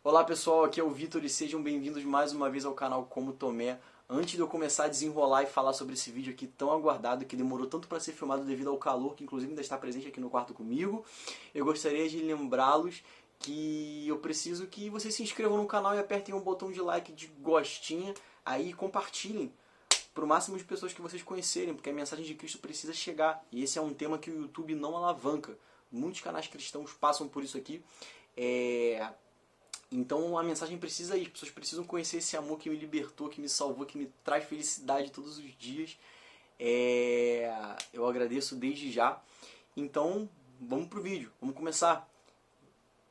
Olá pessoal, aqui é o Vitor e sejam bem-vindos mais uma vez ao canal Como Tomé. Antes de eu começar a desenrolar e falar sobre esse vídeo aqui tão aguardado, que demorou tanto para ser filmado devido ao calor, que inclusive ainda está presente aqui no quarto comigo, eu gostaria de lembrá-los que eu preciso que vocês se inscrevam no canal e apertem o botão de like, de gostinha, aí e compartilhem para o máximo de pessoas que vocês conhecerem, porque a mensagem de Cristo precisa chegar. E esse é um tema que o YouTube não alavanca. Muitos canais cristãos passam por isso aqui. Então a mensagem precisa ir, as pessoas precisam conhecer esse amor que me libertou, que me salvou, que me traz felicidade todos os dias. Eu agradeço desde já. Então vamos pro vídeo, vamos começar.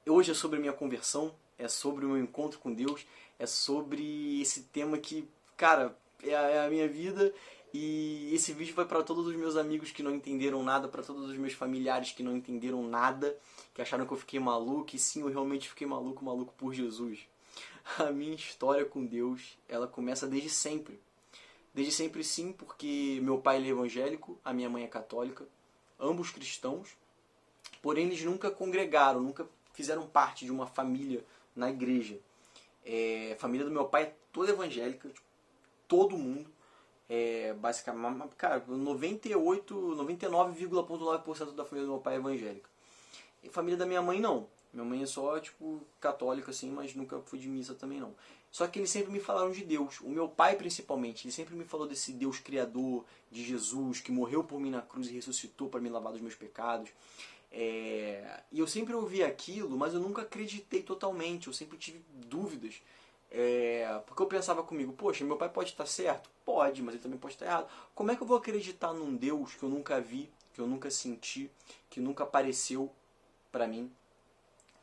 Hoje é sobre a minha conversão, é sobre o meu encontro com Deus, é sobre esse tema que, cara, é a minha vida. E esse vídeo vai para todos os meus amigos que não entenderam nada, para todos os meus familiares que não entenderam nada, que acharam que eu fiquei maluco, e sim, eu realmente fiquei maluco por Jesus. A minha história com Deus, ela começa desde sempre. Desde sempre sim, porque meu pai ele é evangélico, a minha mãe é católica, ambos cristãos, porém eles nunca congregaram, nunca fizeram parte de uma família na igreja. A família do meu pai é toda evangélica, tipo, todo mundo. Basicamente, cara, 99,9% da família do meu pai é evangélica. E a família da minha mãe não. Minha mãe é só, tipo, católica, assim, mas nunca fui de missa também não. Só que eles sempre me falaram de Deus. O meu pai, principalmente, ele sempre me falou desse Deus criador, de Jesus, que morreu por mim na cruz e ressuscitou para me lavar dos meus pecados. E eu sempre ouvi aquilo, mas eu nunca acreditei totalmente. Eu sempre tive dúvidas. Porque eu pensava comigo, poxa, meu pai pode estar certo? Pode, mas ele também pode estar errado. Como é que eu vou acreditar num Deus que eu nunca vi, que eu nunca senti, que nunca apareceu pra mim?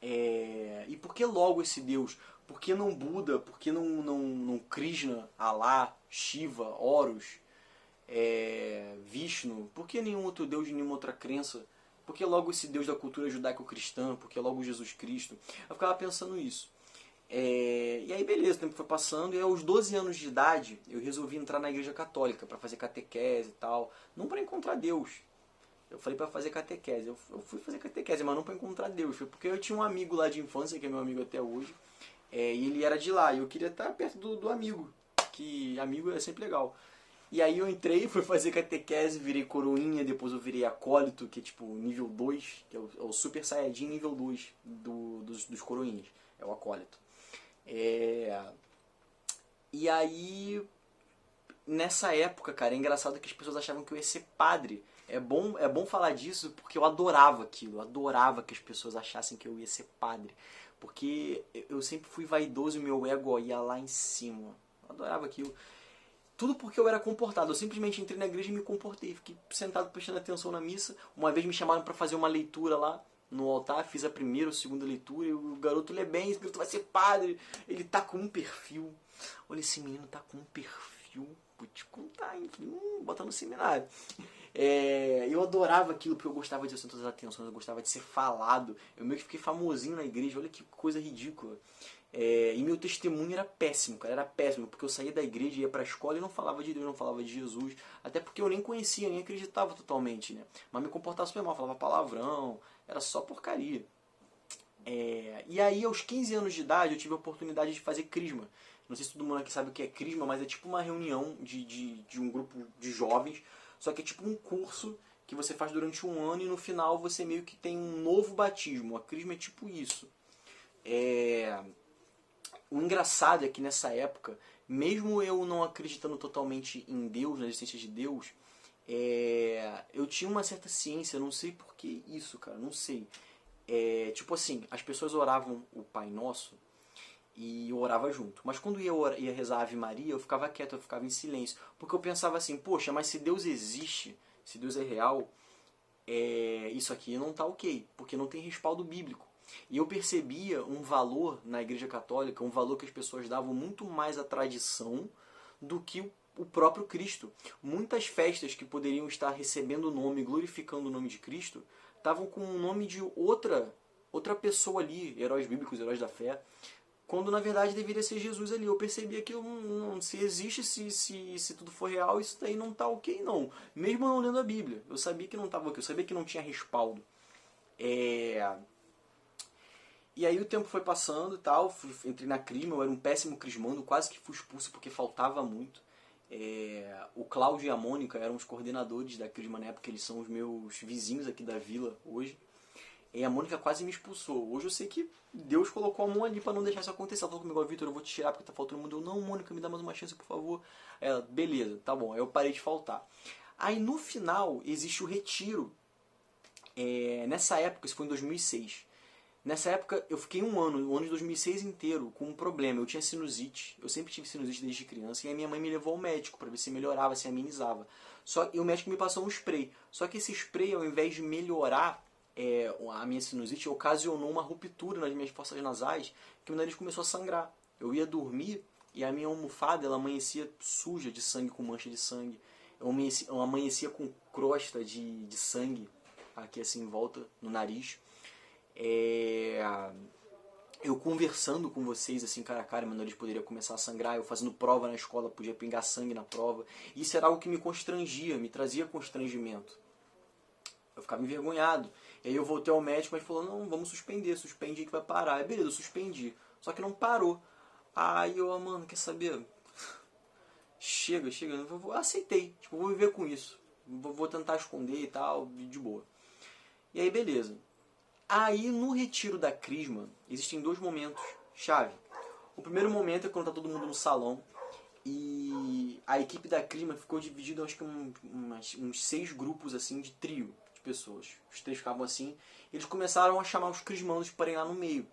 E por que logo esse Deus? Por que não Buda? Por que não Krishna, Alá, Shiva, Horus, Vishnu? Por que nenhum outro Deus de nenhuma outra crença? Por que logo esse Deus da cultura judaico-cristã? Por que logo Jesus Cristo? Eu ficava pensando isso. E aí beleza, o tempo foi passando, e aos 12 anos de idade eu resolvi entrar na igreja católica para fazer catequese e tal, não para encontrar Deus. Eu falei para fazer catequese, eu fui fazer catequese, mas não para encontrar Deus, foi porque eu tinha um amigo lá de infância, que é meu amigo até hoje, e ele era de lá, e eu queria estar perto do amigo, que amigo é sempre legal. E aí eu entrei, fui fazer catequese, virei coroinha, depois eu virei acólito, que é tipo nível 2, que é o Super Saiyajin nível 2 dos coroinhas, é o acólito. E aí, nessa época, cara, é engraçado que as pessoas achavam que eu ia ser padre. É bom falar disso porque eu adorava aquilo, eu adorava que as pessoas achassem que eu ia ser padre. Porque eu sempre fui vaidoso e meu ego ia lá em cima. Eu adorava aquilo. Tudo porque eu era comportado. Eu simplesmente entrei na igreja e me comportei. Fiquei sentado prestando atenção na missa. Uma vez me chamaram para fazer uma leitura lá no altar. Fiz a primeira ou segunda leitura. E o garoto, ele é bem, esse garoto vai ser padre. Ele tá com um perfil. Olha, esse menino tá com um perfil. Vou te contar, hein? Botar no seminário. Eu adorava aquilo porque eu gostava de todas as atenções. Eu gostava de ser falado. Eu meio que fiquei famosinho na igreja. Olha que coisa ridícula. E meu testemunho era péssimo, cara, era péssimo, porque eu saía da igreja, ia pra escola e não falava de Deus, não falava de Jesus, até porque eu nem conhecia, nem acreditava totalmente, né? Mas me comportava super mal, falava palavrão, era só porcaria. E aí, aos 15 anos de idade, eu tive a oportunidade de fazer crisma. Não sei se todo mundo aqui sabe o que é crisma, mas é tipo uma reunião de um grupo de jovens, só que é tipo um curso que você faz durante um ano e no final você meio que tem um novo batismo. A crisma é tipo isso. O engraçado é que nessa época, mesmo eu não acreditando totalmente em Deus, na existência de Deus, eu tinha uma certa ciência, não sei por que isso, cara, não sei. Tipo assim, as pessoas oravam o Pai Nosso e eu orava junto. Mas quando ia rezar a Ave Maria, eu ficava quieto, eu ficava em silêncio. Porque eu pensava assim, poxa, mas se Deus existe, se Deus é real, isso aqui não tá ok, porque não tem respaldo bíblico. E eu percebia um valor na Igreja Católica, um valor que as pessoas davam muito mais à tradição do que o próprio Cristo. Muitas festas que poderiam estar recebendo o nome, glorificando o nome de Cristo, estavam com o nome de outra pessoa ali, heróis bíblicos, heróis da fé, quando na verdade deveria ser Jesus ali. Eu percebia que se existe, se tudo for real, isso daí não está ok não. Mesmo não lendo a Bíblia, eu sabia que não estava ok, eu sabia que não tinha respaldo. E aí o tempo foi passando e tal, entrei na crisma, eu era um péssimo crismando, quase que fui expulso porque faltava muito. O Cláudio e a Mônica eram os coordenadores da crisma na época, eles são os meus vizinhos aqui da vila hoje. E a Mônica quase me expulsou. Hoje eu sei que Deus colocou a mão ali pra não deixar isso acontecer. Ela falou comigo: Vitor, eu vou te tirar porque tá faltando muito. Eu: não, Mônica, me dá mais uma chance, por favor. Ela: beleza, tá bom. Aí eu parei de faltar. Aí no final existe o retiro. Nessa época, isso foi em 2006. Nessa época eu fiquei um ano, o ano de 2006 inteiro, com um problema. Eu tinha sinusite, eu sempre tive sinusite desde criança, e a minha mãe me levou ao médico para ver se melhorava, se amenizava. E o médico me passou um spray. Só que esse spray, ao invés de melhorar a minha sinusite, ocasionou uma ruptura nas minhas fossas nasais, que meu nariz começou a sangrar. Eu ia dormir e a minha almofada ela amanhecia suja de sangue, com mancha de sangue. Eu amanhecia com crosta de sangue aqui assim em volta no nariz. Eu conversando com vocês assim cara a cara, meu nariz poderia começar a sangrar, eu fazendo prova na escola, podia pingar sangue na prova. Isso era algo que me constrangia, me trazia constrangimento. Eu ficava envergonhado. E aí eu voltei ao médico, mas falou: não, vamos suspender, suspende que vai parar. Aí beleza, eu suspendi. Só que não parou. Aí eu: mano, quer saber? Chega. Eu aceitei. Tipo, vou viver com isso. Vou tentar esconder e tal, de boa. E aí beleza. Aí no retiro da crisma, existem dois momentos chave. O primeiro momento é quando tá todo mundo no salão e a equipe da crisma ficou dividida, acho que uns 6 grupos assim de trio de pessoas. Os 3 ficavam assim, eles começaram a chamar os crismandos para ir lá no meio.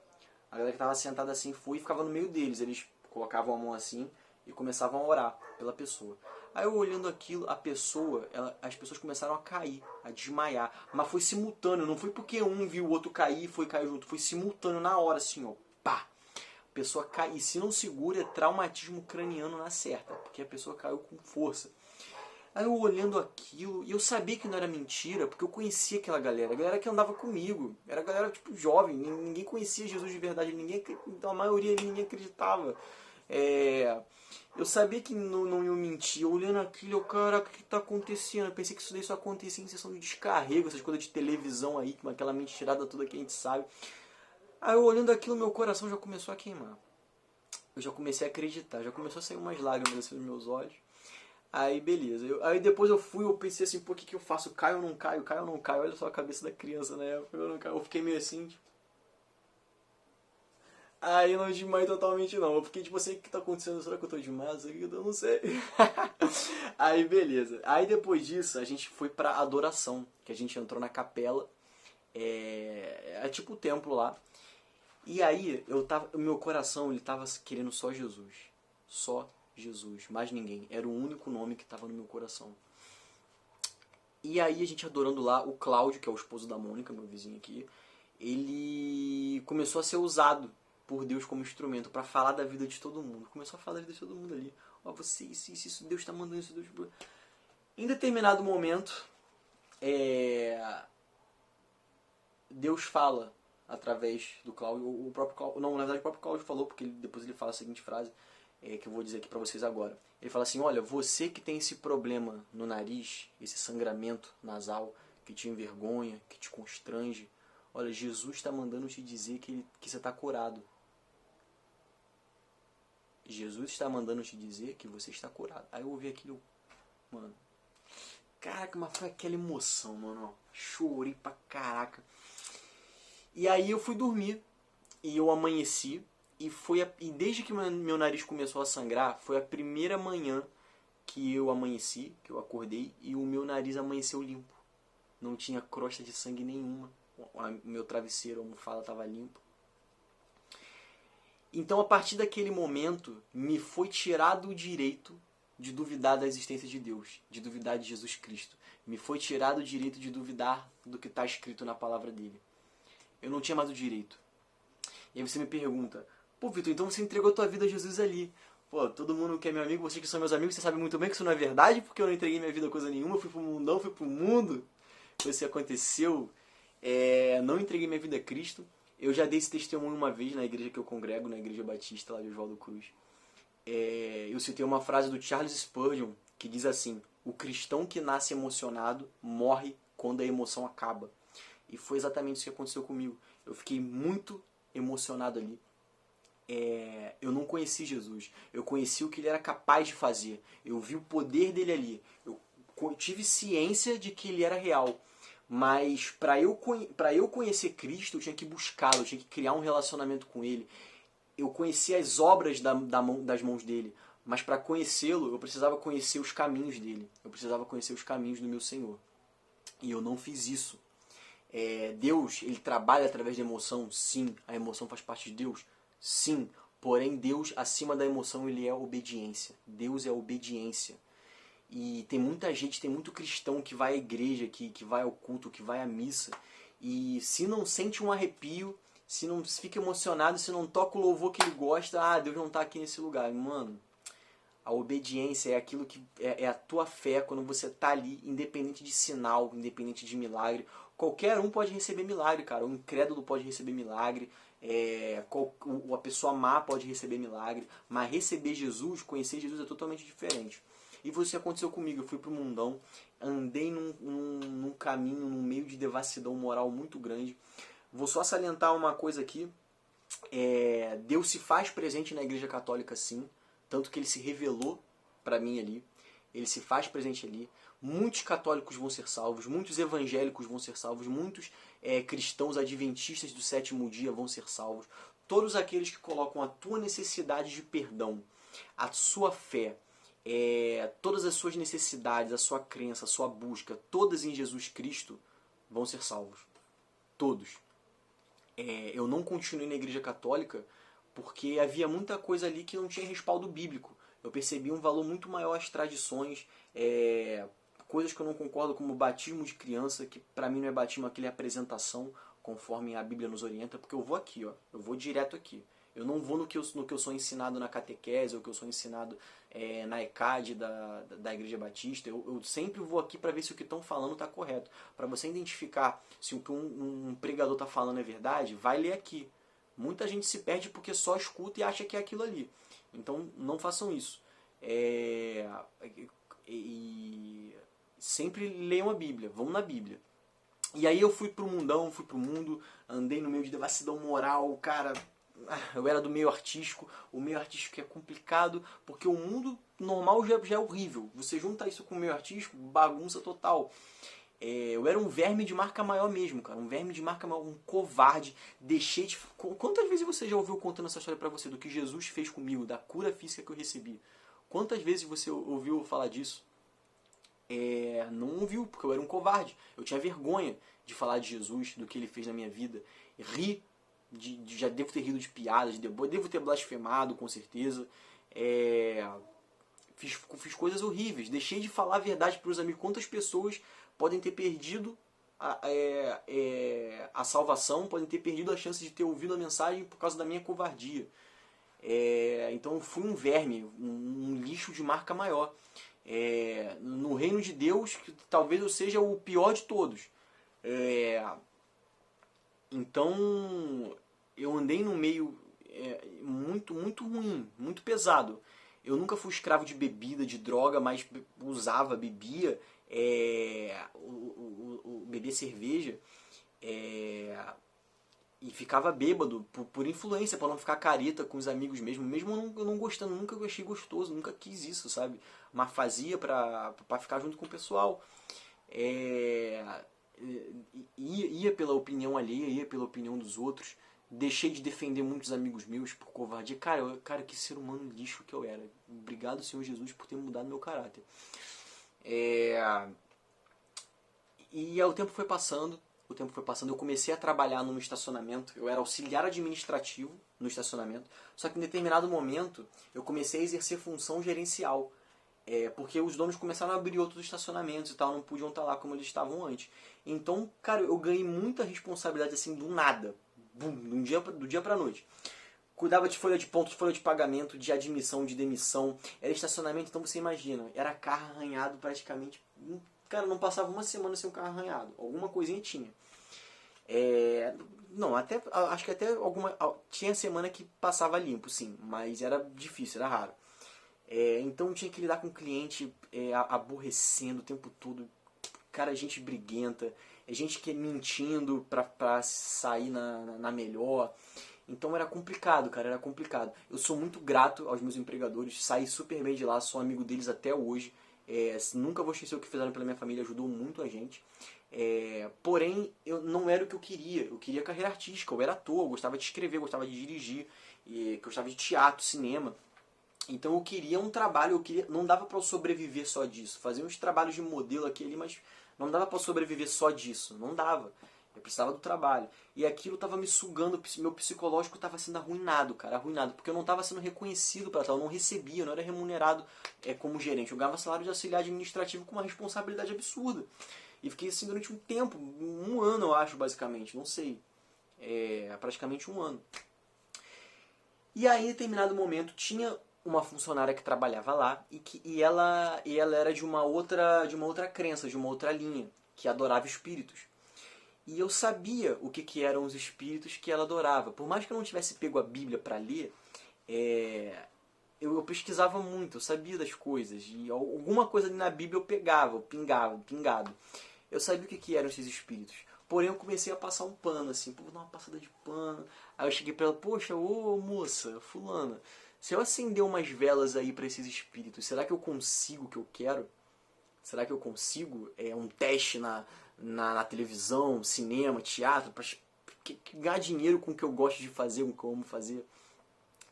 A galera que estava sentada assim foi e ficava no meio deles. Eles colocavam a mão assim e começavam a orar pela pessoa. Aí eu olhando aquilo, a pessoa, as pessoas começaram a cair, a desmaiar. Mas foi simultâneo, não foi porque um viu o outro cair e foi cair junto. Foi simultâneo na hora, assim, ó. Pá! A pessoa cai. E se não segura, é traumatismo craniano na certa. Porque a pessoa caiu com força. Aí eu olhando aquilo, e eu sabia que não era mentira, porque eu conhecia aquela galera. A galera que andava comigo. Era a galera, tipo, jovem. Ninguém conhecia Jesus de verdade. Então a maioria ali ninguém acreditava. Eu sabia que não iam mentir. Eu olhando aquilo, caraca, o que tá acontecendo? Eu pensei que isso daí só acontecia em sessão de descarrego, essas coisas de televisão aí, com aquela mentirada toda que a gente sabe. Aí eu olhando aquilo, meu coração já começou a queimar. Eu já comecei a acreditar, já começou a sair umas lágrimas assim nos meus olhos. Aí beleza, aí depois eu pensei assim: pô, o que eu faço? Caio ou não caio? Caio ou não caio? Olha só a cabeça da criança, né? Eu fiquei meio assim, tipo... Aí eu não desmaiei totalmente não. Eu fiquei tipo assim: o que tá acontecendo? Será que eu tô desmaiado? Eu não sei. Aí beleza. Aí depois disso a gente foi pra adoração. Que a gente entrou na capela. É tipo o templo lá. E aí o meu coração ele tava querendo só Jesus. Só Jesus. Mais ninguém. Era o único nome que tava no meu coração. E aí a gente adorando lá, o Cláudio, que é o esposo da Mônica, meu vizinho aqui, ele começou a ser usado por Deus como instrumento para falar da vida de todo mundo. Começou a falar da vida de todo mundo ali. Ó, você, isso, Deus está mandando isso, Deus... Em determinado momento, Deus fala através do Cláudio. O próprio Cláudio, não, na verdade o próprio Cláudio falou, porque depois ele fala a seguinte frase, que eu vou dizer aqui para vocês agora. Ele fala assim: olha, você que tem esse problema no nariz, esse sangramento nasal, que te envergonha, que te constrange, olha, Jesus está mandando te dizer que você está curado. Jesus está mandando te dizer que você está curado. Aí eu ouvi aquilo, mano, caraca, mas foi aquela emoção, mano, chorei pra caraca. E aí eu fui dormir, e eu amanheci, e desde que meu nariz começou a sangrar, foi a primeira manhã que eu amanheci, que eu acordei, e o meu nariz amanheceu limpo. Não tinha crosta de sangue nenhuma. O meu travesseiro, a almofada estava limpo. Então, a partir daquele momento, me foi tirado o direito de duvidar da existência de Deus, de duvidar de Jesus Cristo. Me foi tirado o direito de duvidar do que está escrito na palavra dele. Eu não tinha mais o direito. E aí você me pergunta: pô, Vitor, então você entregou a tua vida a Jesus ali. Pô, todo mundo que é meu amigo, vocês que são meus amigos, você sabe muito bem que isso não é verdade, porque eu não entreguei minha vida a coisa nenhuma, eu fui pro mundão, fui pro mundo. Isso aconteceu. Não entreguei minha vida a Cristo. Eu já dei esse testemunho uma vez na igreja que eu congrego, na igreja batista lá de Oswaldo Cruz. Eu citei uma frase do Charles Spurgeon que diz assim: o cristão que nasce emocionado morre quando a emoção acaba. E foi exatamente isso que aconteceu comigo. Eu fiquei muito emocionado ali. Eu não conheci Jesus. Eu conheci o que ele era capaz de fazer. Eu vi o poder dele ali. Eu tive ciência de que ele era real. Mas para eu conhecer Cristo, eu tinha que buscá-lo, eu tinha que criar um relacionamento com ele. Eu conhecia as obras das mãos dele. Mas para conhecê-lo, eu precisava conhecer os caminhos dele. Eu precisava conhecer os caminhos do meu Senhor. E eu não fiz isso. Deus, ele trabalha através da emoção? Sim. A emoção faz parte de Deus? Sim. Porém, Deus, acima da emoção, ele é a obediência. Deus é a obediência. E tem muita gente, tem muito cristão que vai à igreja, que vai ao culto, que vai à missa. E se não sente um arrepio, se não fica emocionado, se não toca o louvor que ele gosta, Deus não está aqui nesse lugar. Mano, a obediência é aquilo que é a tua fé quando você está ali, independente de sinal, independente de milagre. Qualquer um pode receber milagre, cara. O incrédulo pode receber milagre. A pessoa má pode receber milagre. Mas receber Jesus, conhecer Jesus é totalmente diferente. E foi isso que aconteceu comigo. Eu fui pro mundão, andei num caminho, num meio de devassidão moral muito grande. Vou só salientar uma coisa aqui. Deus se faz presente na Igreja Católica, sim. Tanto que ele se revelou para mim ali. Ele se faz presente ali. Muitos católicos vão ser salvos, muitos evangélicos vão ser salvos, muitos cristãos adventistas do sétimo dia vão ser salvos. Todos aqueles que colocam a tua necessidade de perdão, a sua fé, todas as suas necessidades, a sua crença, a sua busca, todas em Jesus Cristo, vão ser salvos. Todos. Eu não continuei na Igreja Católica porque havia muita coisa ali que não tinha respaldo bíblico. Eu percebi um valor muito maior às tradições, coisas que eu não concordo, como o batismo de criança, que para mim não é batismo, aquele é apresentação, conforme a Bíblia nos orienta, porque eu vou aqui, eu vou direto aqui. Eu não vou no que eu sou ensinado na catequese, ou que eu sou ensinado na ECAD da Igreja Batista. Eu sempre vou aqui para ver se o que estão falando está correto. Para você identificar se o que um pregador está falando é verdade, vai ler aqui. Muita gente se perde porque só escuta e acha que é aquilo ali. Então não façam isso. E sempre leiam a Bíblia, vão na Bíblia. E aí eu fui pro mundão, fui pro mundo, andei no meio de devassidão moral, cara. Eu era do meio artístico. O meio artístico é complicado porque o mundo normal já é horrível. Você junta isso com o meio artístico, bagunça total. Eu era um verme de marca maior mesmo, cara. Um verme de marca maior, um covarde. Deixei de... Quantas vezes você já ouviu contando essa história pra você, do que Jesus fez comigo, da cura física que eu recebi? Quantas vezes você ouviu falar disso? Não ouviu, porque eu era um covarde. Eu tinha vergonha de falar de Jesus, do que ele fez na minha vida. Já devo ter rido de piadas, devo ter blasfemado, com certeza. Fiz coisas horríveis. Deixei de falar a verdade para os amigos. Quantas pessoas podem ter perdido a salvação, podem ter perdido a chance de ter ouvido a mensagem por causa da minha covardia. Então eu fui um verme, um lixo de marca maior. No reino de Deus, que talvez eu seja o pior de todos. Então eu andei num meio muito, muito ruim, muito pesado. Eu nunca fui escravo de bebida, de droga, mas usava, bebia, bebia cerveja e ficava bêbado por influência, para não ficar careta com os amigos mesmo eu não gostando, nunca achei gostoso, nunca quis isso, sabe? Mas fazia pra ficar junto com o pessoal. Ia pela opinião alheia, ia pela opinião dos outros. Deixei de defender muitos amigos meus por covardia. Cara, que ser humano lixo que eu era. Obrigado, Senhor Jesus, por ter mudado meu caráter. E o tempo foi passando. Eu comecei a trabalhar num estacionamento. Eu era auxiliar administrativo no estacionamento. Só que em determinado momento eu comecei a exercer função gerencial. Porque os donos começaram a abrir outros estacionamentos e tal, não podiam estar lá como eles estavam antes. Então, cara, eu ganhei muita responsabilidade assim do nada. Bum, do dia pra noite. Cuidava de folha de pontos, folha de pagamento, de admissão, de demissão. Era estacionamento, então você imagina, era carro arranhado praticamente. Cara, não passava uma semana sem um carro arranhado. Alguma coisinha tinha. Não, acho que até tinha semana que passava limpo, sim. Mas era difícil, era raro. Então tinha que lidar com o cliente aborrecendo o tempo todo. Cara, gente briguenta. Gente que mentindo pra sair na melhor. Então era complicado, cara, era complicado. Eu sou muito grato aos meus empregadores, saí super bem de lá, sou amigo deles até hoje. Nunca vou esquecer o que fizeram pela minha família, ajudou muito a gente. Porém, eu não era o que eu queria carreira artística, eu era ator, eu gostava de escrever, gostava de dirigir, gostava de teatro, cinema. Então eu queria um trabalho, não dava para eu sobreviver só disso. Fazia uns trabalhos de modelo aqui ali, mas não dava para sobreviver só disso, não dava. Eu precisava do trabalho. E aquilo estava me sugando, meu psicológico estava sendo arruinado, cara, arruinado, porque eu não estava sendo reconhecido para tal, eu não recebia, eu não era remunerado como gerente. Eu ganhava salário de auxiliar administrativo com uma responsabilidade absurda. E fiquei assim durante um tempo, um ano eu acho, basicamente, não sei. Praticamente um ano. E aí, em determinado momento, tinha uma funcionária que trabalhava lá e ela era de uma outra crença, de uma outra linha, que adorava espíritos. E eu sabia o que eram os espíritos que ela adorava. Por mais que eu não tivesse pego a Bíblia para ler, eu pesquisava muito, eu sabia das coisas. E alguma coisa ali na Bíblia eu pegava, eu pingado. Eu sabia o que eram esses espíritos. Porém, eu comecei a passar um pano, assim, vou dar uma passada de pano. Aí eu cheguei pra ela, poxa, ô moça, fulana, se eu acender umas velas aí pra esses espíritos, será que eu consigo o que eu quero? Será que eu consigo um teste na televisão, cinema, teatro, pra ganhar dinheiro com o que eu gosto de fazer, com o que eu amo fazer?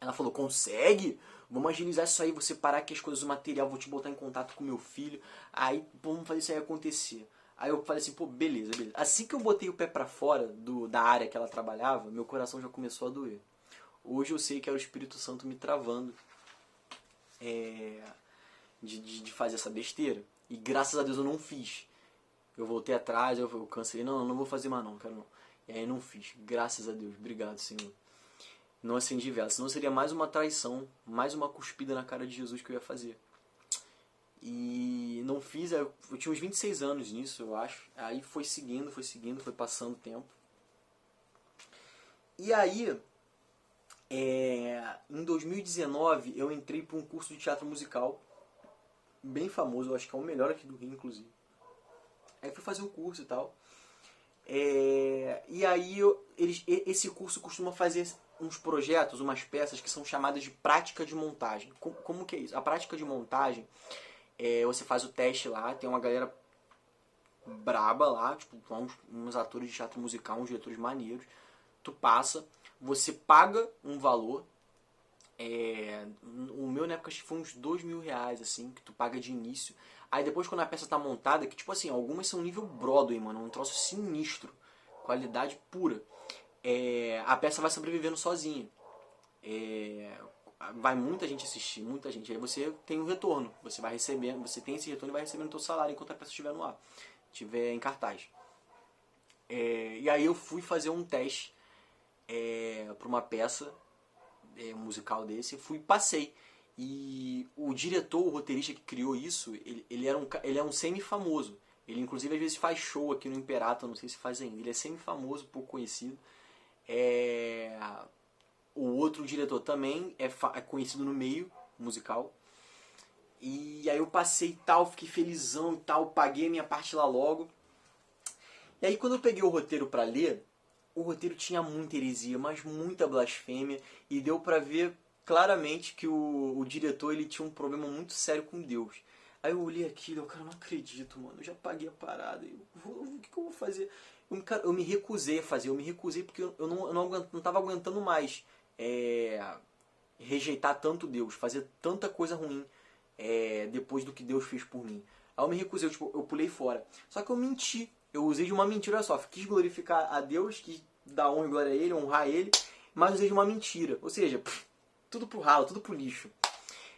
Ela falou, consegue? Vamos agilizar isso aí, você parar aqui as coisas do material, vou te botar em contato com meu filho, aí vamos fazer isso aí acontecer. Aí eu falei assim, pô, beleza. Assim que eu botei o pé pra fora da área que ela trabalhava, meu coração já começou a doer. Hoje eu sei que era o Espírito Santo me travando de fazer essa besteira. E graças a Deus eu não fiz. Eu voltei atrás, eu cancelei, não vou fazer mais não, quero não. E aí não fiz, graças a Deus, obrigado Senhor. Não acendi vela, senão seria mais uma traição, mais uma cuspida na cara de Jesus que eu ia fazer. E não fiz, eu tinha uns 26 anos nisso, eu acho. Aí foi seguindo, foi passando o tempo. E aí, em 2019, eu entrei para um curso de teatro musical, bem famoso, eu acho que é o melhor aqui do Rio, inclusive. Aí fui fazer o curso e tal. E aí, esse curso costuma fazer uns projetos, umas peças que são chamadas de prática de montagem. Como que é isso? A prática de montagem, você faz o teste lá, tem uma galera braba lá, tipo, uns atores de teatro musical, uns diretores maneiros. Tu passa, você paga um valor. O meu na época acho que foi uns R$ 2.000, assim, que tu paga de início. Aí depois quando a peça tá montada, que tipo assim, algumas são nível Broadway, mano, um troço sinistro, qualidade pura. A peça vai sobrevivendo sozinha. Vai muita gente assistir, muita gente. Aí você tem um retorno, você vai recebendo, você tem esse retorno e vai recebendo o teu salário enquanto a peça estiver no ar, estiver em cartaz. E aí eu fui fazer um teste para uma peça um musical desse, fui e passei. E o diretor, o roteirista que criou isso, ele é um semi-famoso. Ele inclusive às vezes faz show aqui no Imperato, não sei se faz ainda. Ele é semi-famoso, pouco conhecido. O outro diretor também é conhecido no meio musical. E aí eu passei e tal, fiquei felizão e tal, paguei a minha parte lá logo. E aí quando eu peguei o roteiro pra ler, o roteiro tinha muita heresia, mas muita blasfêmia, e deu pra ver claramente que o diretor ele tinha um problema muito sério com Deus. Aí eu olhei aquilo, eu, cara, não acredito, mano, eu já paguei a parada, o que eu vou fazer? Eu me recusei a fazer, eu me recusei porque eu não tava aguentando mais rejeitar tanto Deus, fazer tanta coisa ruim depois do que Deus fez por mim. Aí eu me recusei, eu pulei fora. Só que eu menti. Eu usei de uma mentira, olha só. Quis glorificar a Deus, quis dar honra e glória a Ele, honrar Ele, mas usei de uma mentira. Ou seja, tudo pro ralo, tudo pro lixo.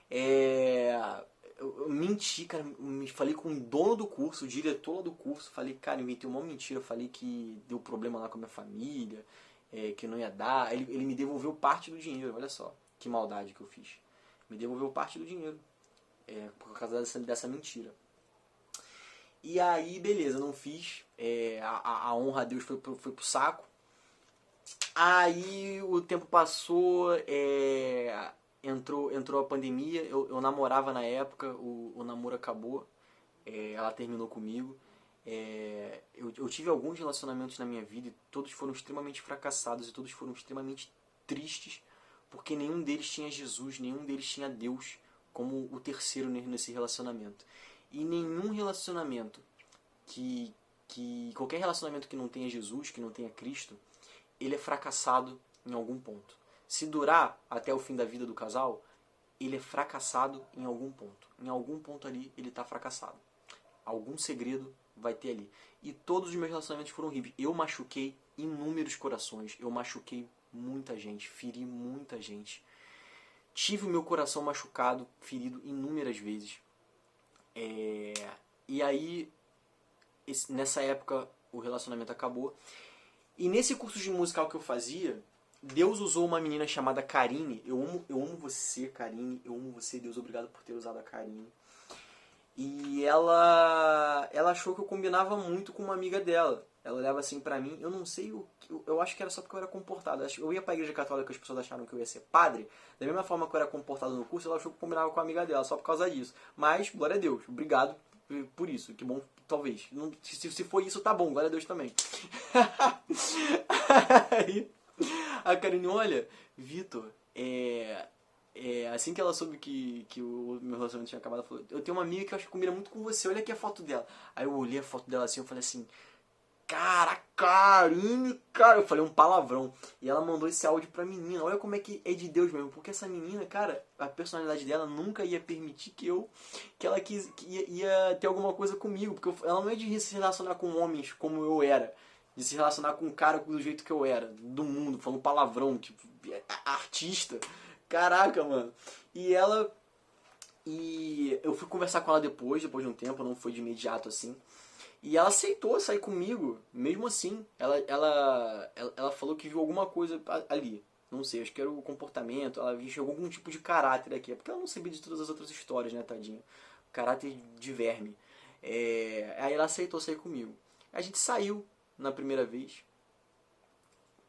Eu menti, cara. Falei com o dono do curso, o diretor do curso. Falei, cara, inventei uma mentira. Falei que deu problema lá com a minha família, que não ia dar. Ele me devolveu parte do dinheiro, olha só. Que maldade que eu fiz. Me devolveu parte do dinheiro. Por causa dessa mentira. E aí, beleza, não fiz. A honra a Deus foi pro saco. Aí o tempo passou, entrou a pandemia. Eu namorava na época, o namoro acabou. Ela terminou comigo. Eu tive alguns relacionamentos na minha vida e todos foram extremamente fracassados e todos foram extremamente tristes, porque nenhum deles tinha Jesus, nenhum deles tinha Deus como o terceiro nesse relacionamento. E nenhum relacionamento qualquer relacionamento que não tenha Jesus, que não tenha Cristo, ele é fracassado em algum ponto. Se durar até o fim da vida do casal, ele é fracassado em algum ponto. Em algum ponto ali, ele está fracassado. Algum segredo vai ter ali. E todos os meus relacionamentos foram horríveis. Eu machuquei inúmeros corações. Eu machuquei muita gente. Feri muita gente. Tive o meu coração machucado, ferido inúmeras vezes. E aí, nessa época, o relacionamento acabou. E nesse curso de musical que eu fazia, Deus usou uma menina chamada Karine. Eu amo você, Karine. Eu amo você, Deus. Obrigado por ter usado a Karine. E ela achou que eu combinava muito com uma amiga dela. Ela olhava assim pra mim. Eu não sei o que... Eu acho que era só porque eu era comportado. Eu ia pra igreja católica, as pessoas acharam que eu ia ser padre. Da mesma forma que eu era comportado no curso, ela achou que eu combinava com a amiga dela, só por causa disso. Mas, glória a Deus. Obrigado por isso. Que bom, talvez. Se for isso, tá bom. Glória a Deus também. Aí, a Karine, olha, Vitor, assim que ela soube que o meu relacionamento tinha acabado, ela falou, eu tenho uma amiga que eu acho que combina muito com você, olha aqui a foto dela. Aí eu olhei a foto dela assim, eu falei assim, cara, Karine, cara, eu falei um palavrão. E ela mandou esse áudio pra menina, olha como é que é de Deus mesmo, porque essa menina, cara, a personalidade dela nunca ia permitir que ela ia ter alguma coisa comigo, porque ela não é de se relacionar com homens como eu era, de se relacionar com um cara do jeito que eu era, do mundo, falando palavrão, tipo, artista. Caraca, mano. E eu fui conversar com ela depois de um tempo, não foi de imediato assim. E ela aceitou sair comigo, mesmo assim. Ela falou que viu alguma coisa ali. Não sei, acho que era o comportamento, ela viu algum tipo de caráter aqui. É porque ela não sabia de todas as outras histórias, né, tadinha? Caráter de verme. Aí ela aceitou sair comigo. A gente saiu na primeira vez.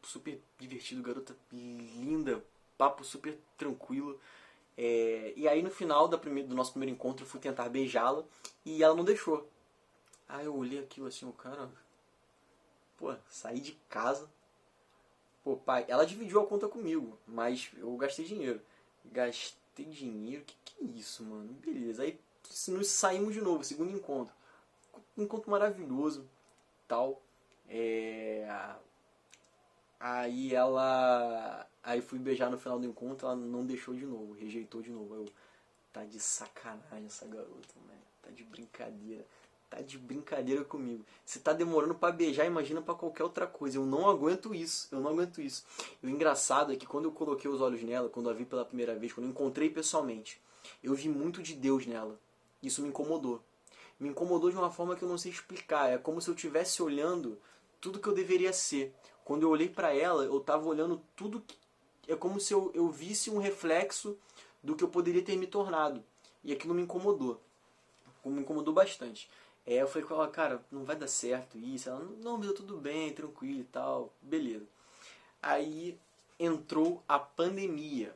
Super divertido, garota linda, papo super tranquilo. E aí no final do nosso primeiro encontro eu fui tentar beijá-la e ela não deixou. Aí eu olhei aquilo assim, o cara... Pô, saí de casa. Pô, pai, ela dividiu a conta comigo, mas eu gastei dinheiro. Gastei dinheiro? Que é isso, mano? Beleza, aí nos saímos de novo, segundo encontro. Encontro maravilhoso, tal. Aí fui beijar no final do encontro, ela não deixou de novo, rejeitou de novo. Tá de sacanagem essa garota, mano. Tá de brincadeira. Tá de brincadeira comigo. Se tá demorando pra beijar, imagina pra qualquer outra coisa. Eu não aguento isso. E o engraçado é que quando eu coloquei os olhos nela, quando eu a vi pela primeira vez, quando eu encontrei pessoalmente, eu vi muito de Deus nela. Isso me incomodou. Me incomodou de uma forma que eu não sei explicar. É como se eu estivesse olhando tudo que eu deveria ser. Quando eu olhei pra ela, eu tava olhando tudo que... É como se eu visse um reflexo do que eu poderia ter me tornado. E aquilo me incomodou. Me incomodou bastante. Eu falei com ela, cara, não vai dar certo isso. Ela, não, meu, tudo bem, tranquilo e tal. Beleza. Aí entrou a pandemia.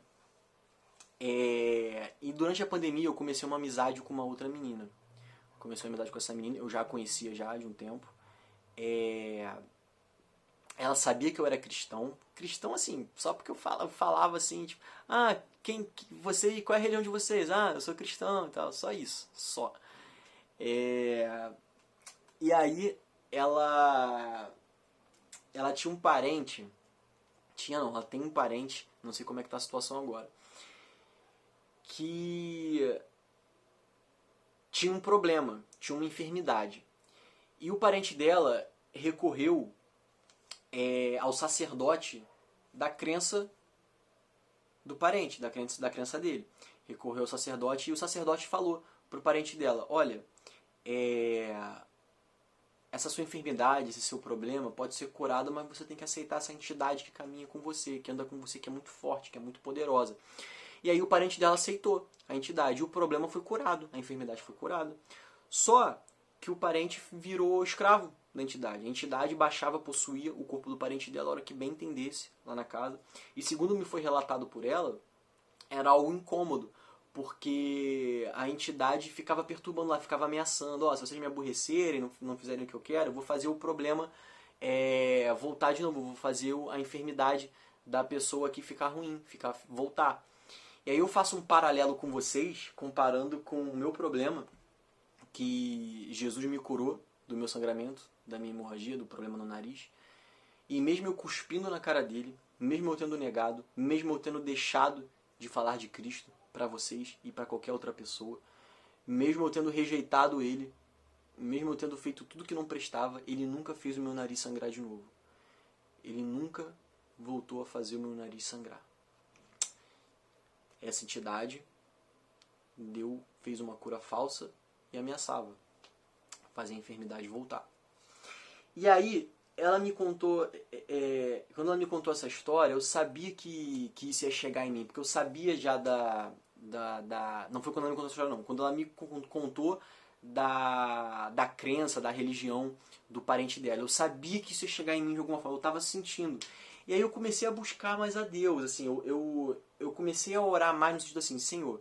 E durante a pandemia eu comecei uma amizade com uma outra menina. Comecei uma amizade com essa menina, eu já a conhecia já de um tempo. Ela sabia que eu era cristão. Cristão, assim, só porque eu falava assim, tipo, qual é a religião de vocês? Eu sou cristão e tal, só isso, só. E aí, ela tinha um parente, ela tem um parente, não sei como é que tá a situação agora, que tinha um problema, tinha uma enfermidade. E o parente dela recorreu ao sacerdote da crença do parente, da crença dele. Recorreu ao sacerdote e o sacerdote falou pro parente dela, olha, essa sua enfermidade, esse seu problema pode ser curado, mas você tem que aceitar essa entidade que caminha com você, que anda com você, que é muito forte, que é muito poderosa. E aí o parente dela aceitou a entidade e o problema foi curado, a enfermidade foi curada. Só que o parente virou escravo da entidade. A entidade baixava, possuía o corpo do parente dela a hora que bem entendesse lá na casa. E segundo me foi relatado por ela, era algo incômodo, porque a entidade ficava perturbando lá, ficava ameaçando, se vocês me aborrecerem, não fizerem o que eu quero, eu vou fazer o problema voltar de novo, vou fazer a enfermidade da pessoa aqui ficar ruim, voltar. E aí eu faço um paralelo com vocês, comparando com o meu problema, que Jesus me curou do meu sangramento, da minha hemorragia, do problema no nariz. E mesmo eu cuspindo na cara dele, mesmo eu tendo negado, mesmo eu tendo deixado de falar de Cristo para vocês e para qualquer outra pessoa, mesmo eu tendo rejeitado ele, mesmo eu tendo feito tudo que não prestava, ele nunca fez o meu nariz sangrar de novo. Ele nunca voltou a fazer o meu nariz sangrar. Essa entidade fez uma cura falsa e ameaçava fazer a enfermidade voltar. E aí, ela me contou, quando ela me contou essa história, eu sabia que isso ia chegar em mim, porque eu sabia já não foi quando ela me contou essa história não, quando ela me contou da crença, da religião do parente dela. Eu sabia que isso ia chegar em mim de alguma forma, eu estava sentindo. E aí eu comecei a buscar mais a Deus, assim, eu comecei a orar mais no sentido assim, Senhor,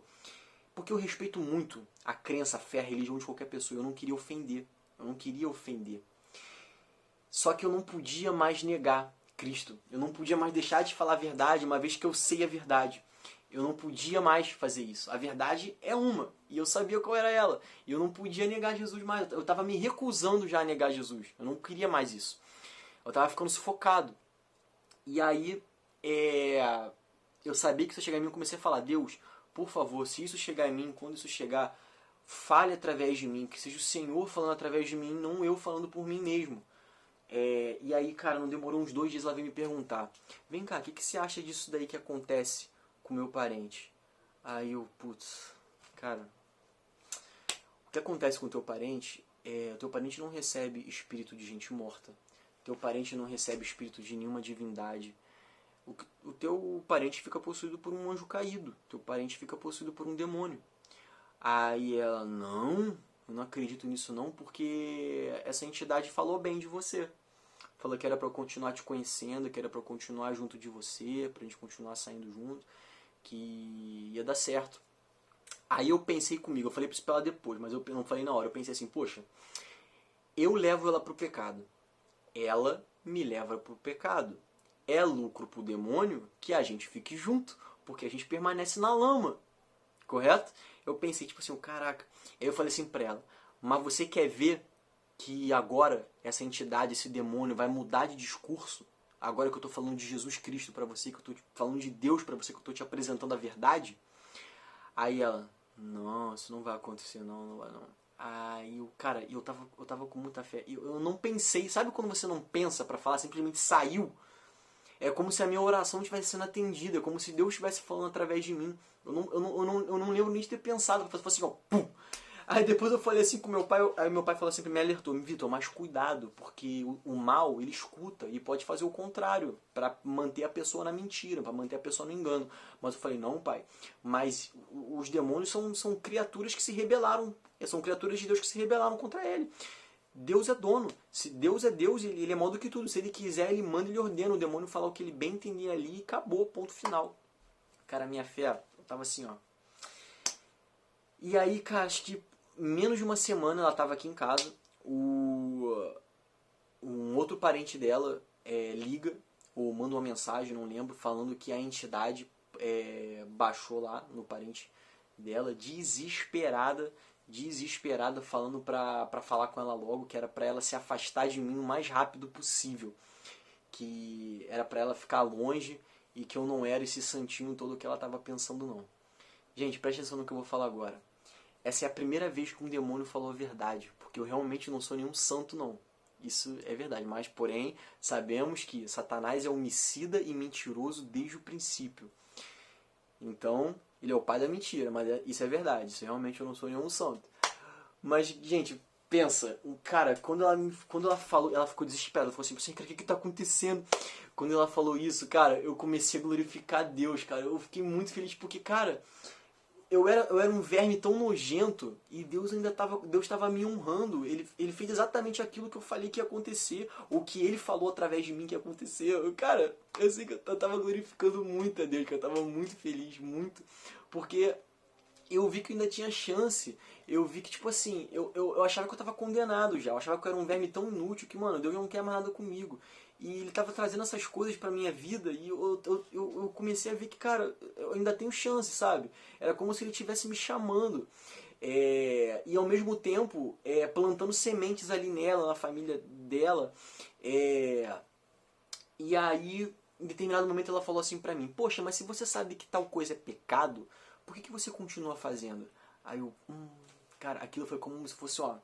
porque eu respeito muito a crença, a fé, a religião de qualquer pessoa, eu não queria ofender, Só que eu não podia mais negar Cristo, eu não podia mais deixar de falar a verdade, uma vez que eu sei a verdade. Eu não podia mais fazer isso. A verdade é uma. E eu sabia qual era ela. E eu não podia negar Jesus mais. Eu estava me recusando já a negar Jesus. Eu não queria mais isso. Eu estava ficando sufocado. E aí, eu sabia que isso ia chegar em mim. Eu comecei a falar, Deus, por favor, se isso chegar em mim, quando isso chegar, fale através de mim. Que seja o Senhor falando através de mim, não eu falando por mim mesmo. E aí, cara, não demorou uns 2 dias, ela veio me perguntar, vem cá, o que você acha disso daí que acontece com meu parente? Aí eu, putz, cara, o que acontece com o teu parente o teu parente não recebe espírito de gente morta, teu parente não recebe espírito de nenhuma divindade, o teu parente fica possuído por um anjo caído, teu parente fica possuído por um demônio. Aí ela, não, eu não acredito nisso não, porque essa entidade falou bem de você. Falou que era pra eu continuar te conhecendo, que era pra eu continuar junto de você, pra gente continuar saindo junto, que ia dar certo. Aí eu pensei comigo, eu falei isso pra ela depois, mas eu não falei na hora. Eu pensei assim, poxa, eu levo ela pro pecado. Ela me leva pro pecado. É lucro pro demônio que a gente fique junto, porque a gente permanece na lama. Correto? Eu pensei, tipo assim, caraca. Aí eu falei assim pra ela, mas você quer ver que agora essa entidade, esse demônio vai mudar de discurso? Agora que eu tô falando de Jesus Cristo pra você, que eu tô falando de Deus pra você, que eu tô te apresentando a verdade? Aí ela, não, isso não vai acontecer não, não vai não. Aí, cara, eu tava com muita fé. Eu não pensei, sabe quando você não pensa pra falar, simplesmente saiu? É como se a minha oração estivesse sendo atendida, é como se Deus estivesse falando através de mim. Eu não lembro nem de ter pensado, foi assim, ó, pum! Aí depois eu falei assim com meu pai, aí meu pai falou assim, me alertou, Vitor, mas cuidado, porque o mal, ele escuta e pode fazer o contrário, para manter a pessoa na mentira, para manter a pessoa no engano. Mas eu falei, não, pai, mas os demônios são criaturas que se rebelaram, são criaturas de Deus que se rebelaram contra ele. Deus é dono. Se Deus é Deus, ele é maior do que tudo. Se ele quiser, ele manda, ele ordena. O demônio fala o que ele bem entender ali e acabou, ponto final. Cara, minha fé, eu tava assim, ó. E aí, cara, acho que menos de uma semana ela tava aqui em casa. Um outro parente dela liga ou manda uma mensagem, não lembro, falando que a entidade baixou lá no parente dela, desesperada, falando pra falar com ela logo, que era pra ela se afastar de mim o mais rápido possível, que era pra ela ficar longe e que eu não era esse santinho todo que ela tava pensando não. Gente, presta atenção no que eu vou falar agora. Essa é a primeira vez que um demônio falou a verdade, porque eu realmente não sou nenhum santo não. Isso é verdade, mas porém sabemos que Satanás é homicida e mentiroso desde o princípio. Então, ele é o pai da mentira, mas isso é verdade, isso realmente eu não sou nenhum santo. Mas, gente, pensa, cara, quando ela falou, ela ficou desesperada, ela falou assim, cara, o que tá acontecendo? Quando ela falou isso, cara, eu comecei a glorificar Deus, cara, eu fiquei muito feliz porque, cara, eu era um verme tão nojento e Deus estava me honrando. Ele fez exatamente aquilo que eu falei que ia acontecer, o que ele falou através de mim que ia acontecer. Cara, eu sei que eu tava glorificando muito a Deus, que eu tava muito feliz, muito, porque eu vi que ainda tinha chance. Eu vi que, tipo assim, eu achava que eu tava condenado já. Eu achava que eu era um verme tão inútil que, mano, Deus não quer mais nada comigo. E ele tava trazendo essas coisas pra minha vida e eu comecei a ver que, cara, eu ainda tenho chance, sabe? Era como se ele estivesse me chamando. E ao mesmo tempo, plantando sementes ali nela, na família dela. E aí, em determinado momento, ela falou assim pra mim: poxa, mas se você sabe que tal coisa é pecado, por que você continua fazendo? Aí eu, cara, aquilo foi como se fosse, ó,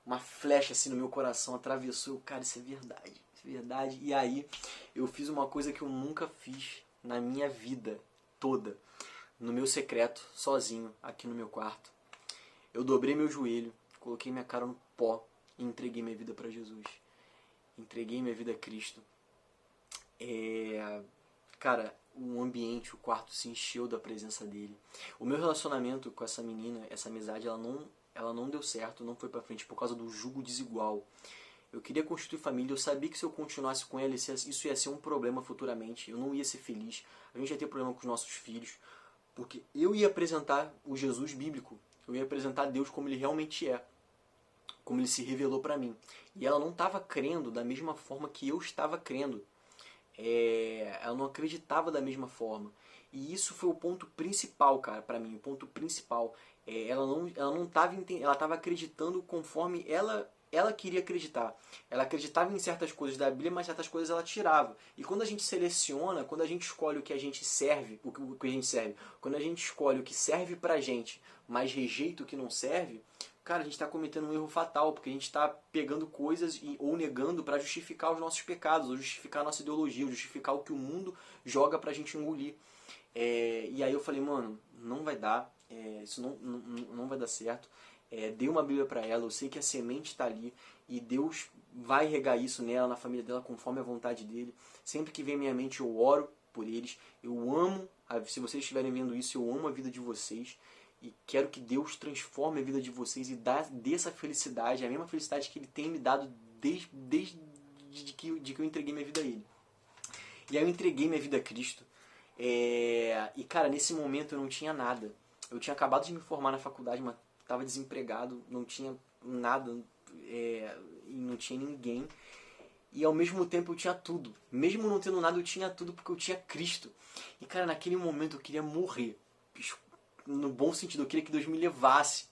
uma flecha assim no meu coração, atravessou. Eu, cara, isso é verdade, isso é verdade. E aí, eu fiz uma coisa que eu nunca fiz na minha vida toda, no meu secreto, sozinho, aqui no meu quarto. Eu dobrei meu joelho, coloquei minha cara no pó e entreguei minha vida pra Jesus. Entreguei minha vida a Cristo. Cara, o ambiente, o quarto se encheu da presença dele. O meu relacionamento com essa menina, essa amizade, ela não deu certo, não foi pra frente por causa do jugo desigual. Eu queria constituir família, eu sabia que se eu continuasse com ela, isso ia ser um problema futuramente. Eu não ia ser feliz, a gente ia ter problema com os nossos filhos, porque eu ia apresentar o Jesus bíblico, eu ia apresentar Deus como ele realmente é, como ele se revelou pra mim. E ela não estava crendo da mesma forma que eu estava crendo. Ela não acreditava da mesma forma. E isso foi o ponto principal, cara, pra mim, o ponto principal. Ela não tava ela estava acreditando conforme ela queria acreditar. Ela acreditava em certas coisas da Bíblia, mas certas coisas ela tirava. E quando a gente seleciona, quando a gente escolhe o que a gente serve, o que a gente serve, quando a gente escolhe o que serve pra gente, mas rejeita o que não serve, cara, a gente está cometendo um erro fatal, porque a gente está pegando coisas ou negando para justificar os nossos pecados, ou justificar a nossa ideologia, ou justificar o que o mundo joga pra gente engolir. E aí eu falei, mano, não vai dar, isso não vai dar certo. Dei uma Bíblia para ela, eu sei que a semente está ali e Deus vai regar isso nela, na família dela, conforme a vontade dele. Sempre que vem à minha mente eu oro por eles, eu amo, se vocês estiverem vendo isso, eu amo a vida de vocês e quero que Deus transforme a vida de vocês e dê essa felicidade, a mesma felicidade que Ele tem me dado desde que eu entreguei minha vida a Ele. E aí eu entreguei minha vida a Cristo. E cara, nesse momento eu não tinha nada. Eu tinha acabado de me formar na faculdade, mas estava desempregado, não tinha nada, e não tinha ninguém. E ao mesmo tempo eu tinha tudo. Mesmo não tendo nada, eu tinha tudo porque eu tinha Cristo. E cara, naquele momento eu queria morrer. No bom sentido, eu queria que Deus me levasse.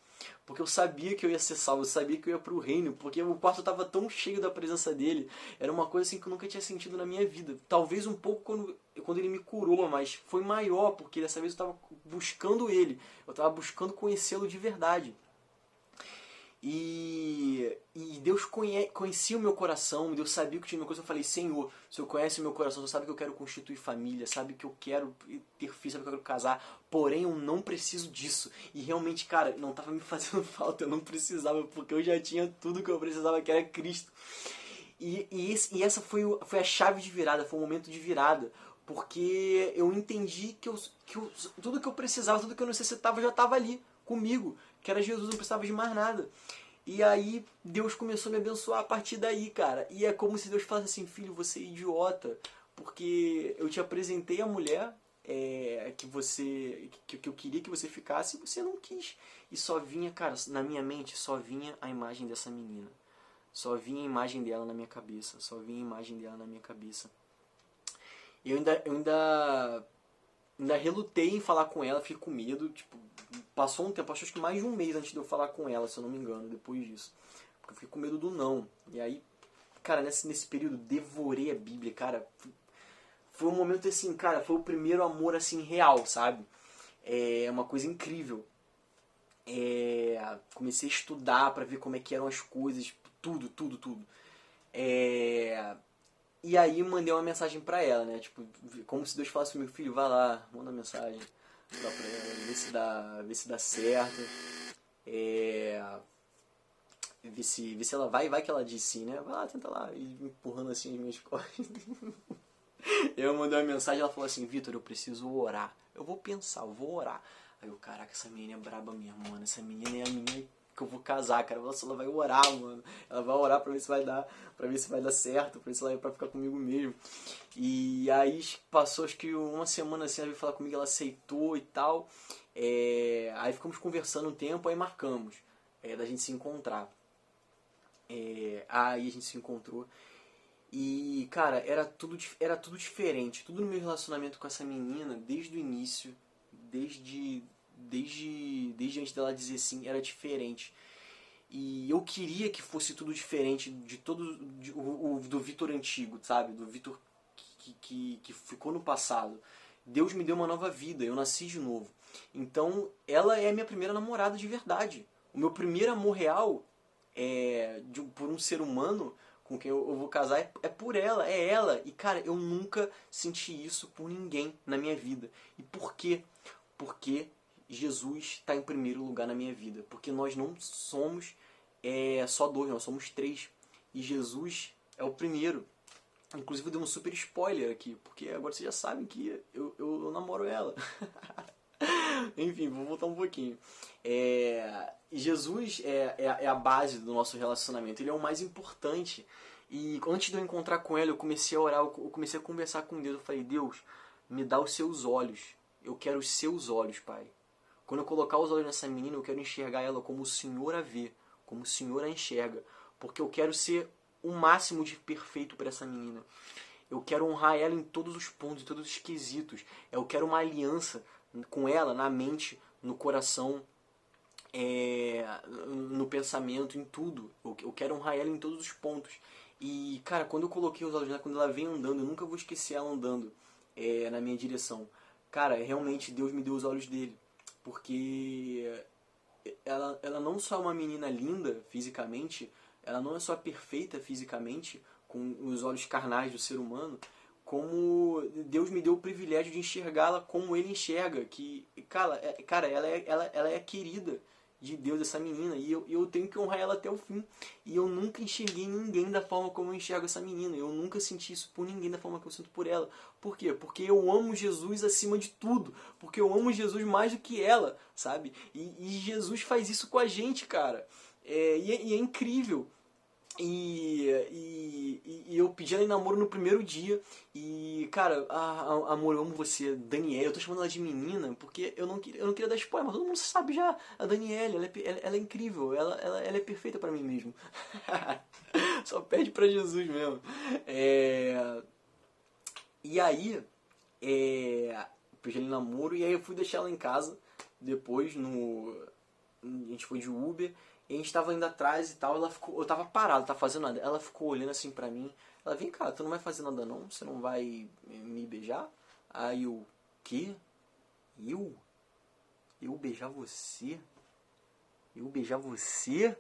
Porque eu sabia que eu ia ser salvo, eu sabia que eu ia pro reino, porque o quarto estava tão cheio da presença dele. Era uma coisa assim que eu nunca tinha sentido na minha vida. Talvez um pouco quando ele me curou, mas foi maior, porque dessa vez eu estava buscando ele. Eu estava buscando conhecê-lo de verdade. E Deus conhecia o meu coração, Deus sabia o que tinha no meu coração. Eu falei, Senhor, o Senhor conhece o meu coração, o Senhor sabe que eu quero constituir família, sabe que eu quero ter filho, sabe que eu quero casar, porém eu não preciso disso. E realmente, cara, não estava me fazendo falta, eu não precisava, porque eu já tinha tudo que eu precisava, que era Cristo. E essa foi a chave de virada, foi o momento de virada, porque eu entendi que tudo que eu precisava, tudo que eu necessitava já estava ali comigo, que era Jesus, não precisava de mais nada. E aí Deus começou a me abençoar a partir daí, cara. E é como se Deus falasse assim, filho, você é idiota, porque eu te apresentei a mulher que eu queria que você ficasse e você não quis. E só vinha, cara, na minha mente só vinha a imagem dessa menina. Só vinha a imagem dela na minha cabeça. Só vinha a imagem dela na minha cabeça. E eu ainda relutei em falar com ela, fiquei com medo, tipo, passou um tempo, acho que mais de um mês antes de eu falar com ela, se eu não me engano, depois disso. Porque eu fiquei com medo do não. E aí, cara, nesse período, devorei a Bíblia, cara. Foi um momento assim, cara, foi o primeiro amor assim, real, sabe? É uma coisa incrível. Comecei a estudar pra ver como é que eram as coisas, tudo, tudo, tudo. E aí mandei uma mensagem pra ela, né? Tipo, como se Deus falasse comigo, filho, vai lá, manda uma mensagem lá pra ela, vê se dá certo. Vê se ela vai que ela diz sim, né? Vai lá, tenta lá. E me empurrando assim as minhas costas. Eu mandei uma mensagem, ela falou assim, Vitor, eu preciso orar. Eu vou pensar, eu vou orar. Aí eu, caraca, essa menina é braba mesmo, mano. Essa menina é a menina que eu vou casar, cara. Ela vai orar, mano. Ela vai orar pra ver se vai dar, certo, pra ver se ela vai pra ficar comigo mesmo. E aí passou acho que uma semana assim, ela veio falar comigo, ela aceitou e tal. Aí ficamos conversando um tempo, aí marcamos da gente se encontrar. Aí a gente se encontrou. E, cara, era tudo diferente. Tudo no meu relacionamento com essa menina, desde o início, desde antes dela dizer sim, era diferente. E eu queria que fosse tudo diferente de todo do Vitor antigo, sabe? Do Vitor que ficou no passado. Deus me deu uma nova vida, eu nasci de novo. Então, ela é a minha primeira namorada de verdade. O meu primeiro amor real por um ser humano com quem eu vou casar é por ela, é ela. E cara, eu nunca senti isso por ninguém na minha vida. E por quê? Porque Jesus está em primeiro lugar na minha vida. Porque nós não somos só dois, nós somos três. E Jesus é o primeiro. Inclusive eu dei um super spoiler aqui, porque agora vocês já sabem que eu namoro ela. Enfim, vou voltar um pouquinho. Jesus é a base do nosso relacionamento, ele é o mais importante. E antes de eu encontrar com ela, eu comecei a orar, eu comecei a conversar com Deus. Eu falei, Deus, me dá os seus olhos. Eu quero os seus olhos, Pai. Quando eu colocar os olhos nessa menina, eu quero enxergar ela como o Senhor a vê, como o Senhor a enxerga. Porque eu quero ser o máximo de perfeito para essa menina. Eu quero honrar ela em todos os pontos, em todos os quesitos. Eu quero uma aliança com ela na mente, no coração, no pensamento, em tudo. Eu quero honrar ela em todos os pontos. E, cara, quando eu coloquei os olhos nela, quando ela vem andando, eu nunca vou esquecer ela andando na minha direção. Cara, realmente Deus me deu os olhos dele. Porque ela não só é uma menina linda fisicamente, ela não é só perfeita fisicamente, com os olhos carnais do ser humano, como Deus me deu o privilégio de enxergá-la como ele enxerga. Que, cara, ela é querida de Deus, essa menina, e eu tenho que honrar ela até o fim. E eu nunca enxerguei ninguém da forma como eu enxergo essa menina. Eu nunca senti isso por ninguém da forma que eu sinto por ela. Por quê? Porque eu amo Jesus acima de tudo. Porque eu amo Jesus mais do que ela, sabe? E Jesus faz isso com a gente, cara. E é incrível. E eu pedi ela em namoro no primeiro dia. E, cara, amor, eu amo você, Daniela. Eu tô chamando ela de menina porque eu não queria dar spoiler, mas todo mundo sabe já. A Daniela, ela é incrível. Ela é perfeita pra mim mesmo. Só pede pra Jesus mesmo. E aí, pedi ela em namoro. E aí eu fui deixar ela em casa. Depois, a gente foi de Uber. E a gente tava indo atrás e tal, eu tava parado, tava fazendo nada. Ela ficou olhando assim pra mim. Ela, vem cá, tu não vai fazer nada não? Você não vai me beijar? Aí eu, quê? Eu? Eu beijar você? Eu beijar você?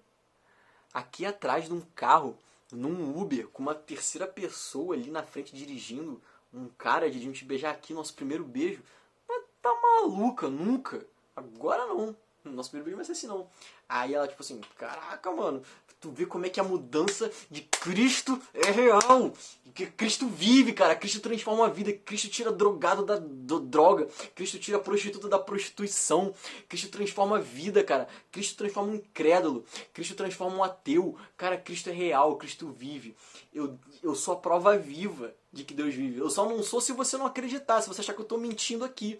Aqui atrás de um carro, num Uber, com uma terceira pessoa ali na frente dirigindo, um cara de te beijar aqui, nosso primeiro beijo? Mas tá maluca, nunca. Agora não. Nosso primeiro beijo vai ser assim não. Aí ela tipo assim, caraca mano, tu vê como é que a mudança de Cristo é real. Que Cristo vive, cara. Cristo transforma a vida. Cristo tira drogado da droga. Cristo tira prostituta da prostituição. Cristo transforma a vida, cara. Cristo transforma um incrédulo. Cristo transforma um ateu. Cara, Cristo é real. Cristo vive. Eu sou a prova viva de que Deus vive. Eu só não sou se você não acreditar, se você achar que eu tô mentindo aqui.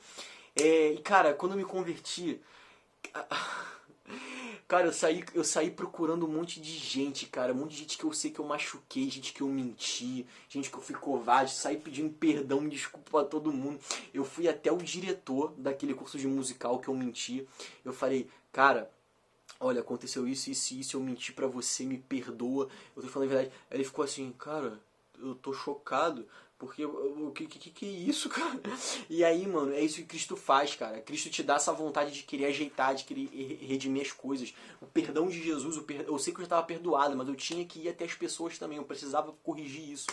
E cara, quando eu me converti, cara, eu saí procurando um monte de gente, cara. Um monte de gente que eu sei que eu machuquei, gente que eu menti, gente que eu fui covarde. Saí pedindo perdão, desculpa pra todo mundo. Eu fui até o diretor daquele curso de musical que eu menti. Eu falei, cara, olha, aconteceu isso, isso e isso, eu menti pra você, me perdoa. Eu tô falando a verdade. Aí ele ficou assim, cara, eu tô chocado. Porque o que é isso, cara? E aí, mano, é isso que Cristo faz, cara. Cristo te dá essa vontade de querer ajeitar, de querer redimir as coisas. O perdão de Jesus, eu sei que eu já estava perdoado, mas eu tinha que ir até as pessoas também. Eu precisava corrigir isso.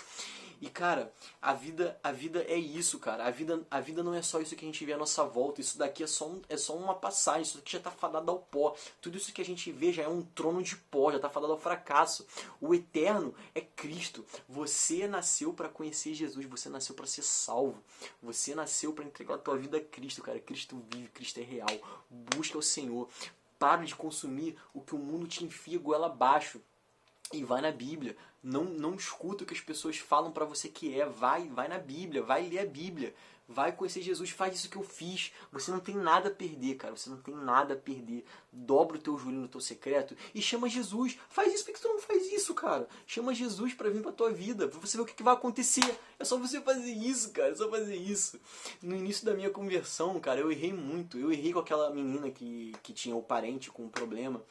E, cara, a vida é isso, cara. A vida não é só isso que a gente vê à nossa volta. Isso daqui é só uma passagem. Isso daqui já tá fadado ao pó. Tudo isso que a gente vê já é um trono de pó, já tá fadado ao fracasso. O eterno é Cristo. Você nasceu para conhecer Jesus. Você nasceu para ser salvo. Você nasceu para entregar a tua vida a Cristo, cara. Cristo vive, Cristo é real. Busca o Senhor. Para de consumir o que o mundo te enfia goela abaixo. E vai na Bíblia. Não escuta o que as pessoas falam pra você que vai na Bíblia, vai ler a Bíblia. Vai conhecer Jesus, faz isso que eu fiz. Você não tem nada a perder, cara. Você não tem nada a perder. Dobra o teu joelho no teu secreto e chama Jesus. Faz isso, por que tu não faz isso, cara? Chama Jesus pra vir pra tua vida, pra você ver o que vai acontecer. É só você fazer isso, cara. É só fazer isso. No início da minha conversão, cara, eu errei muito. Eu errei com aquela menina que tinha o parente com um problema.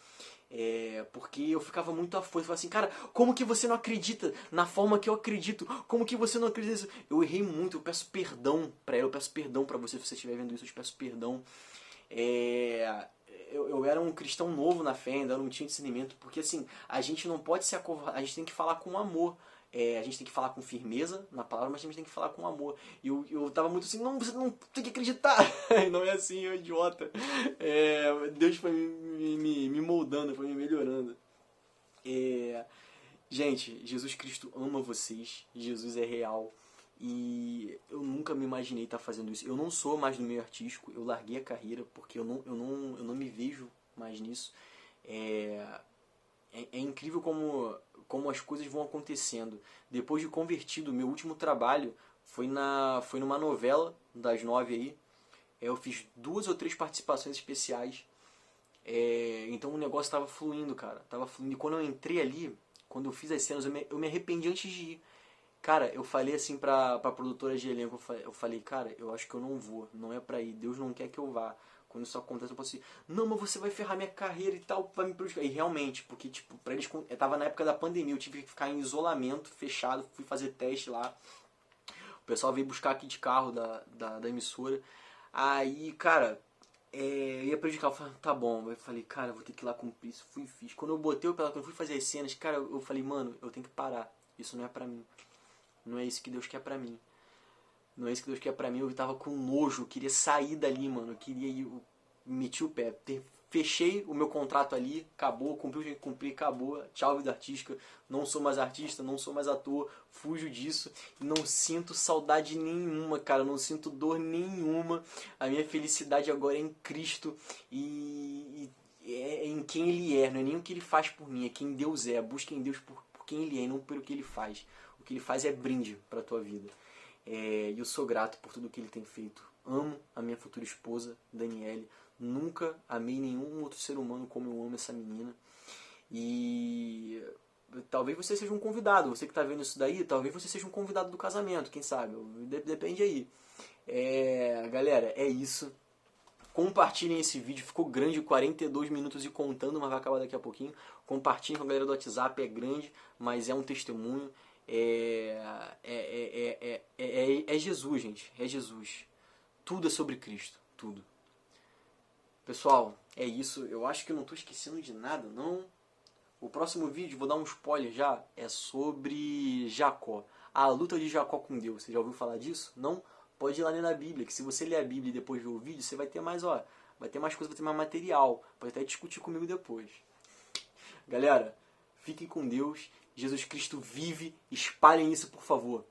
Porque eu ficava muito afoito, eu falava assim, cara, como que você não acredita na forma que eu acredito? Como que você não acredita nisso? Eu errei muito, eu peço perdão pra ela, eu peço perdão pra você se você estiver vendo isso, eu te peço perdão. Eu era um cristão novo na fé, ainda não tinha discernimento, porque assim, a gente não pode se acovardar, a gente tem que falar com amor. A gente tem que falar com firmeza na palavra, mas a gente tem que falar com amor. E eu tava muito assim, não, você não tem que acreditar. Não é assim, eu idiota. Deus foi me moldando, foi me melhorando. Gente, Jesus Cristo ama vocês, Jesus é real. E eu nunca me imaginei estar fazendo isso. Eu não sou mais do meio artístico, eu larguei a carreira porque eu não me vejo mais nisso. É incrível como as coisas vão acontecendo. Depois de convertido, meu último trabalho foi numa novela das 9 aí. Eu fiz 2 ou 3 participações especiais. Então o negócio estava fluindo, cara. Tava fluindo. E quando eu entrei ali, quando eu fiz as cenas, eu me arrependi antes de ir. Cara, eu falei assim pra produtora de elenco, eu falei, cara, eu acho que eu não vou, não é pra ir, Deus não quer que eu vá. Quando isso acontece, eu posso assim, não, mas você vai ferrar minha carreira e tal, vai me prejudicar. E realmente, porque, tipo, pra eles, eu tava na época da pandemia, eu tive que ficar em isolamento, fechado, fui fazer teste lá. O pessoal veio buscar aqui de carro da emissora. Aí, cara, ia prejudicar. Eu falei, tá bom. Eu falei, cara, eu vou ter que ir lá cumprir isso. Fui e fiz. Quando eu botei o pelado, quando eu fui fazer as cenas, cara, eu falei, mano, eu tenho que parar. Isso não é pra mim. Não é isso que Deus quer pra mim. Não é isso que Deus quer pra mim. Eu tava com nojo, eu queria sair dali, mano. Eu queria ir, eu meti o pé. Fechei o meu contrato ali, acabou, cumpri o que tinha que cumprir, acabou. Tchau, vida artística. Não sou mais artista, não sou mais ator, fujo disso. Não sinto saudade nenhuma, cara. Não sinto dor nenhuma. A minha felicidade agora é em Cristo e é em quem Ele é. Não é nem o que Ele faz por mim, é quem Deus é. Busca em Deus por quem Ele é e não pelo que Ele faz. O que Ele faz é brinde pra tua vida. E eu sou grato por tudo que Ele tem feito. Amo a minha futura esposa, Daniele. Nunca amei nenhum outro ser humano como eu amo essa menina. E talvez você seja um convidado. Você que está vendo isso daí, talvez você seja um convidado do casamento, quem sabe? Depende aí. Galera, é isso. Compartilhem esse vídeo. Ficou grande, 42 minutos e contando, mas vai acabar daqui a pouquinho. Compartilhem com a galera do WhatsApp. É grande, mas é um testemunho. É Jesus, gente. É Jesus. Tudo é sobre Cristo. Tudo. Pessoal, é isso. Eu acho que eu não estou esquecendo de nada, não. O próximo vídeo, vou dar um spoiler já, é sobre Jacó. A luta de Jacó com Deus. Você já ouviu falar disso? Não? Pode ir lá ler na Bíblia, que se você ler a Bíblia e depois ver o vídeo, você vai ter mais, vai ter mais coisa, vai ter mais material. Pode até discutir comigo depois. Galera, fiquem com Deus. Jesus Cristo vive. Espalhem isso, por favor.